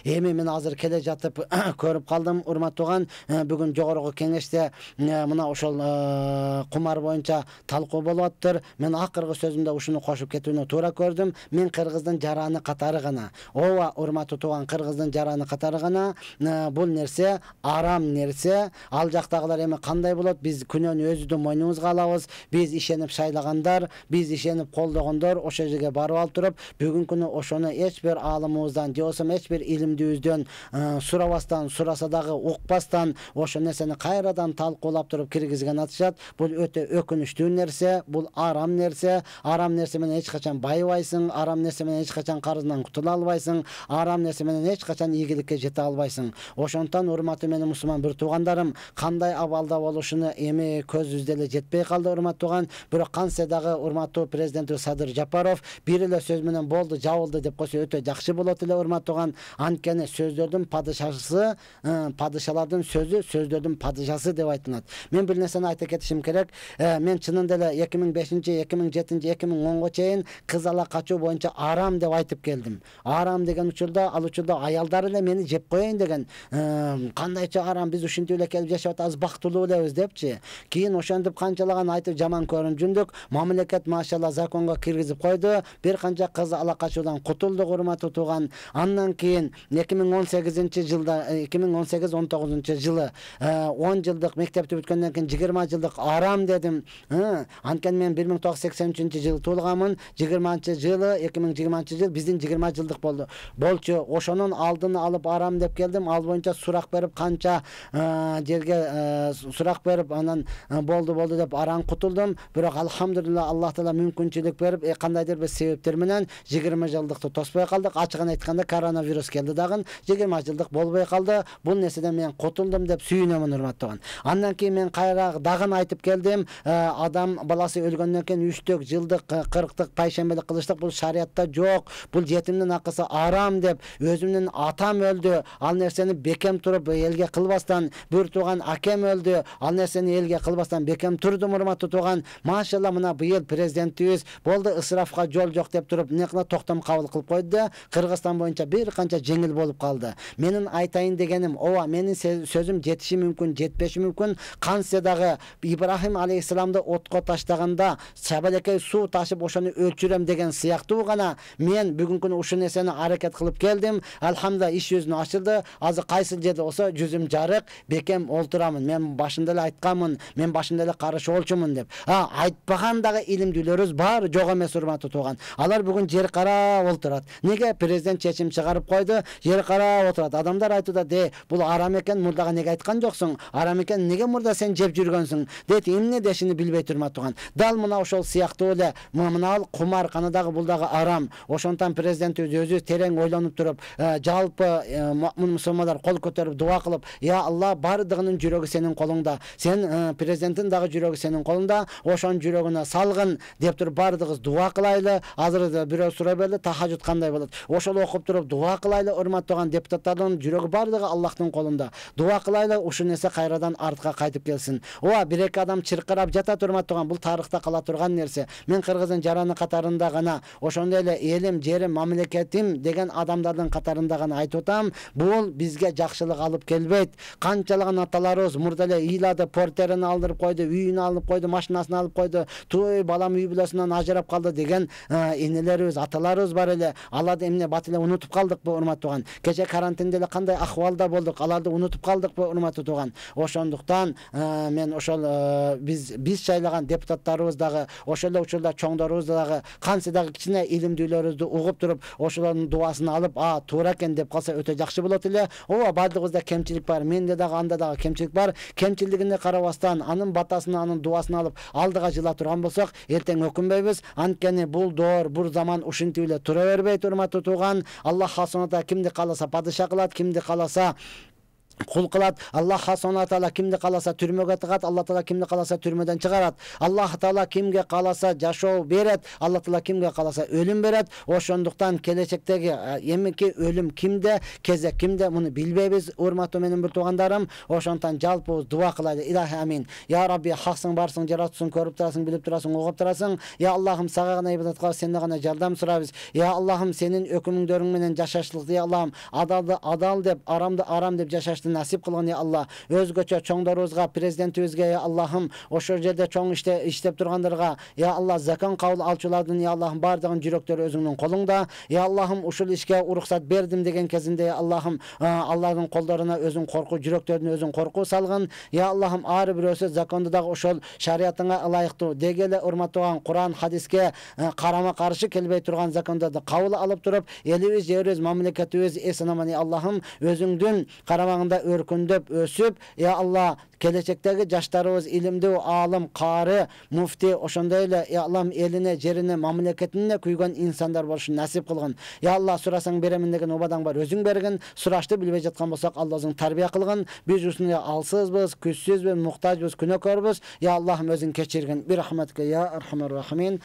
Эми мен азыр келе жатып көрүп калдым, урматтууган, бүгүн жогорку кеңеште мына ошол кумар боюнча талкуу болуп атыптыр. Мен акыркы сөзүмдө ушуну кошуп кетүүнү туура көрдүм. Мен кыргыздын жараны катары гана, ооба урматтуу тууган, кыргыздын жараны катары гана бул нерсе арам нерсе. Ал жактагылар эми кандай болот? Биз күнөөнү өзүбүздүн мойнубузга алабыз. Биз ишенип шайлагандар, биз ишенип колдогондор ошол жерге барып алып туруп, бүгүнкү күнү ошону эч бир аалымыбыздан, же болбосо эч бир илимдүүбүздөн сурабастан, сураса дагы укпастан ошол нерсени кайрадан талкуулап туруп киргизген атышат. Бул өтө өкүнүчтүү нерсе, бул арам нерсе. Арам нерсе менен эч качан байыбайсың, арам нерсе менен эч качан карыздан кутула албайсың, арам нерсе менен эч качан ийгиликке жете албайсың. Ошондуктан урматтуу менин мусулман бир туугандарым, кандай абалда болушуну эми көзүбүз деле жетпей калды, урматтууган. Бирок кантсе дагы урматтуу президент Садыр Жапаров бир эле сөз менен болду, жабылды деп койсо өтө жакшы болот эле, урматтууган. Анткени сөздөрдүн падышасы, падышалардын сөзү сөздөрдүн падышасы деп айтылат. Мен бир нерсени айта кетишим керек. Мен чынында эле 2005, 2007, 2010го чейин кыз ала качуу боюнча арам деп айтып келдим. Арам деген учурда, ал учурда аялдар эле мени жеп коеюн деген. Кандайча арам, биз ушинтип эле келип жашап атабыз, бактылуу элебиз депчи. Кийин ошентип канчалаган айтып жаман көрүнүп, мамлекет машалла законго киргизип койду. Бир канча кыз ала качуудан кутулдук, урматтуу тууган. Андан кийин 2018-жылда, 2018-19 жылы 10 жылдык мектепти бүткөндөн кийин 20 жылдык арам дедим. Анткени мен 1983-жылы туулганмын. 20-жылы 2020 жыл биздин 20 жылдык болчу. Ошонун алдын алып арам деп келдим. Ал боюнча сурак берип, канча жерге сурак берип, анан болду деп арам кутулдум. Бирок алхамдулилла, Аллах таала мүмкүнчүлүк берип, кандайдыр бир себептер менен 20 жылдыкты тоспой калдык. Ачыгын айтканда коронавирус келди дагы, 20 жылдык болбой калды. Бул нерседен мен кутулдум деп сүйүнөмүн, урматтууган. Андан кийин мен кайра дагы айтып келдим. Адам баласы өлгөндөн кийин 3 жылдык, 40-тык пайшембелик кылыштык, бул шариятта жок. Бул жетимдин акысы арам деп, өзүмдүн атам өлдү, ал нерсени бекем туруп элге кылбастан, бир тууган акем өлдү, ал нерсени элге кылбастан бекем турдум, урматтуу тууган. Машалла, мына быйыл президентибиз болду, ысрафка жол жок деп туруп, некна токтом кабыл кылып койду да, Кыргызстан боюнча бир канча жеңил болуп калды. Менин айтайын дегеним, ооба, менин сөзүм жетиши мүмкүн, жетпеши мүмкүн. Кантсе дагы Ибрахим алейхисаламды отко таштаганда чабалекей суу ташып ошону өлчүрөм деген сыяктуу гана мен бүгүнкү күнү ушул нерсени аракет кылып келдим. Алхамдулилла, иш жүзүн ачылды. Азыр кайсы жерде болсо жүзүм жарык, бекем олтурамын. Мен башында эле айтканмын, мен башында эле каршы болчумун деп. Айтпаган дагы илимдүүлөрүбүз бар, жок эмес, урматтуу тууган. Алар бүгүн жер карап олтурат. Неге? Президент чечим чыгарып койду, жер карап отурат. Адамдар айтууда, бул арам экен, мурдага неге айткан жоксуң? Арам экен, неге мурда сен жеп жүргөнсүң? Эмне дешини билбей турмат тууган. Дал мына ошол сыяктуу эле, мына кумар канадагы бул дагы арам. Ошондон президентибиз өзү терең ойлонуп туруп, жалпы мусулмандар кол көтөрүп дуа кылып, я Алла, бардыгынын жүрөгү сенин колуңда. Сен президенттин дагы жүрөгү сенин колуңда. Ошонун жүрөгүнө салгын деп туруп бардыгыбыз дуа кылайлы. Азыр бирөө сурап берди, тахажжуд кандай болот? Ошол окуп туруп дуа кылайлы, урматтууган. Депутаттардын жүрөгү бардыгы Аллахтын колунда. Дуа кылайлы, ушул нерсе кайрадан артка кайтып келсин. Ооба, бир-эки адам чыркырап жатат, урматтууган. Бул тарыхта кала турган нерсе. Мен Кыргыздын жараны катарында гана, ошондой эле элим, жерим, мамлекетим деген адамдардын катарында гана айтып атам. Бул бизге жакшылык алып келбейт. Канчалаган аталарыбыз мурда эле ыйлады, портерин алдырып койду, үйүн алып койду, машинасын алып койду, той балам үй бүлөсүнөн ажырап калды деген энелерибиз, аталарыбыз бар эле. Аларды эмне бат эле унутуп калдыкпы, урматтууган? Кече карантинде эле кандай ахвалда болдук, аларды унутуп калдыкпы, урматтуу тууган? Ошондуктан мен ошол биз шайлаган депутаттарыбыз дагы, ошол эле учурда чоңдорубуз дагы кантсе дагы кичине илимдүүлөрүбүздү угуп туруп, ошолордун дуасын алып, туура экен деп калса өтө жакшы болот эле. Ооба, бардыгыбызда кемчилик бар, менде дагы, анда дагы кемчилик бар. Кемчилигине карабастан, анын батасын, анын дуасын алып, алдыга жыла турган болсок, эртең өкүнбөйбүз. Анткени бул доор, бул заман ушинтип эле тура бербейт, урматтуу тууган. Аллах субхана таала кимди кааласа падыша кылат, кимди кааласа kul kılat. Allah subhanahu taala kimdi kalasa türmöge tıkat, Allah taala kimdi kalasa türmöden çıgarat. Allah taala kimge kalasa жашоо beret, Allah taala kimge kalasa ölüm beret. Oşonduktan kelecektegi emiki ölüm kimde, кезек kimde bunu bilbeybiz. Urmattуу менен bir tuğandarım. Oşondan жалпыбыз дуа кылайлы. İlahi amin. Ya Rabbi haksın barsın, jaratsın, көрүп турасың, bilip turasың, oğup turasың. Ya Allah'ım sağa gana ibadat kılap, senden gana jardam surabız. Ya Allah'ım senin ökümüngdörüң менен жашашлыкты, ya Allah'ım adaldı adal dep, aramdı aram dep жашашты nasip kılgın ya Allah. Özgöçө çoңдарыбызга, президентибизге ya Allah'ım ошол жерде çoң иштеп тургандарга ya Allah закон кабыл алчулардын ya Allah'ım бардыгын жүрөктөрү өзүңдүн колуңда. Ya Allah'ım ушул ишке уруксат бердим деген кезинде ya Allah'ım Allah'ın kollarına özün korku, жүрөктөрүнө özün korku salgın. Ya Allah'ım ар бирөөсү законда дагы ошол шариятыңа ылайыктуу дегеле урматтаган Кур'ан хадиске карама каршы келбей турган закондарды кабыл алып туруп, элибиз, жерибиз, мамлекетибиз эсен-аман ya Allah'ım özüңдүн карамагында өркүндөп өсүп, ya Allah келечектеги жаштарыбыз илимдүү, алым, кары, муфти ошондой эле ya Allah'ım элине, жерине, мамлекетине күйгөн инсандар болушун насип кылгын. Ya Allah сурасаң беремин деген убадаң бар, өзүң бергин. Сурашты билбей жаткан болсок, Алла өзүң тарбия кылгын. Биз үстүнө алсызбыз, күчсүзбүз, муктажбыз, күнөөкөрбүз. Ya Allah'ım özүң кечиргин. Bir rahmetke ya Erhamer Rahimin.